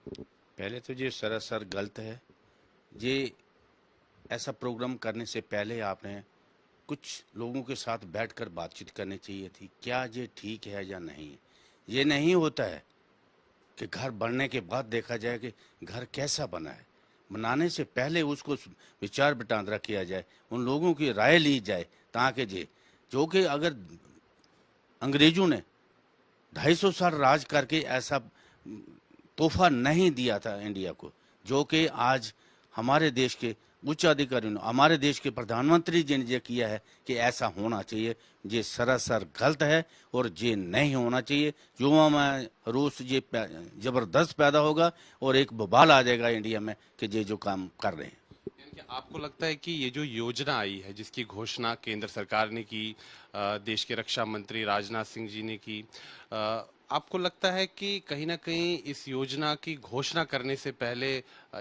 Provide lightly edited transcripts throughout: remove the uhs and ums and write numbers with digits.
पहले तो ये सरासर गलत है। ये ऐसा प्रोग्राम करने से पहले आपने कुछ लोगों के साथ बैठकर बातचीत करनी चाहिए थी, क्या ये ठीक है या नहीं। ये नहीं होता है कि घर बनने के बाद देखा जाए कि घर कैसा बना है। बनाने से पहले उसको विचार वटांदरा किया जाए, उन लोगों की राय ली जाए, ताकि जे जो कि अगर अंग्रेजों ने 250 साल राज करके ऐसा तोहफा नहीं दिया था इंडिया को, जो कि आज हमारे देश के उच्च अधिकारियों ने, हमारे देश के प्रधानमंत्री जी ने ये किया है कि ऐसा होना चाहिए। ये सरासर गलत है और ये नहीं होना चाहिए। युवा में रोष ये जबरदस्त पैदा होगा और एक बवाल आ जाएगा इंडिया में कि ये जो काम कर रहे हैं। यानी कि आपको लगता है कि ये जो योजना आई है जिसकी घोषणा केंद्र सरकार ने की, देश के रक्षा मंत्री राजनाथ सिंह जी ने की, आपको लगता है कि कहीं ना कहीं इस योजना की घोषणा करने से पहले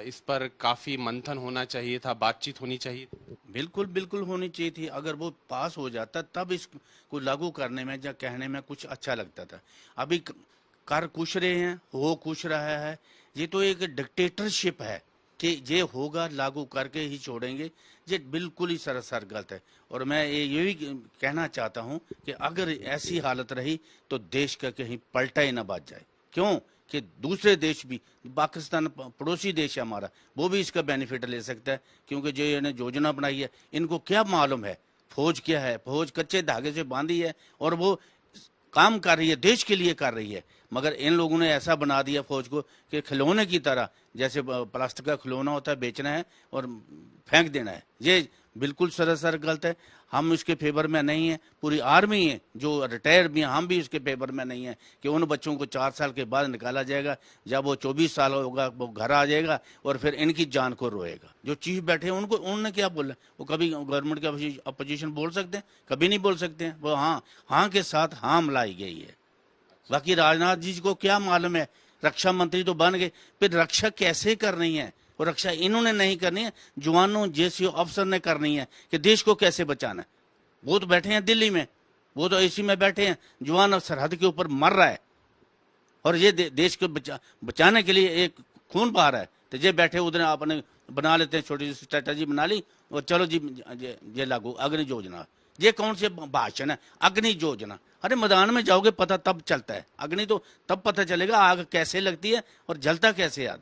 इस पर काफी मंथन होना चाहिए था, बातचीत होनी चाहिए थी? बिल्कुल बिल्कुल होनी चाहिए थी। अगर वो पास हो जाता तब इसको लागू करने में या कहने में कुछ अच्छा लगता था। अभी कर कुछ रहे हैं, हो कुछ रहा है। ये तो एक डिक्टेटरशिप है कि ये होगा, लागू करके ही छोड़ेंगे। ये बिल्कुल ही सरासर गलत है। और मैं ये भी कहना चाहता हूँ कि अगर ऐसी हालत रही तो देश का कहीं पलटा ही ना बाज जाए। क्यों कि दूसरे देश भी, पाकिस्तान पड़ोसी देश है हमारा, वो भी इसका बेनिफिट ले सकता है। क्योंकि जो इन्हें योजना बनाई है, इनको क्या मालूम है फौज क्या है। फौज कच्चे धागे से बांधी है और वो काम कर रही है, देश के लिए कर रही है। मगर इन लोगों ने ऐसा बना दिया फौज को कि खिलौने की तरह, जैसे प्लास्टिक का खिलौना होता है, बेचना है और फेंक देना है। ये बिल्कुल सरासर गलत है। हम इसके फेवर में नहीं है। पूरी आर्मी है जो रिटायर भी हैं, हम भी इसके फेवर में नहीं है कि उन बच्चों को 4 साल के बाद निकाला जाएगा। जब वो 24 साल होगा वो घर आ जाएगा और फिर इनकी जान को रोएगा। जो चीफ बैठे हैं उनको, उन्होंने क्या बोला? वो कभी गवर्नमेंट के अपोजिशन बोल सकते हैं? कभी नहीं बोल सकते हैं। वो हाँ हाँ के साथ हाँ मिलाई गई है। बाकी राजनाथ जी को क्या मालूम है? रक्षा मंत्री तो बन गए, फिर रक्षा कैसे करनी है? और रक्षा इन्होंने नहीं करनी है, जवानों जैसे अफसर ने करनी है कि देश को कैसे बचाना है। वो तो बैठे हैं दिल्ली में, वो तो एसी में बैठे हैं, जवान सरहद के ऊपर मर रहा है और ये देश को बचाने के लिए एक खून बहा रहा है। तो ये बैठे उधर अपने बना लेते हैं, छोटी सी स्ट्रेटेजी बना ली और चलो जी ये लागू अग्नि योजना। ये कौन से भाषण है? अग्नि योजना। अरे मैदान में जाओगे पता तब चलता है। अग्नि तो तब पता चलेगा आग कैसे लगती है और जलता कैसे है आदमी।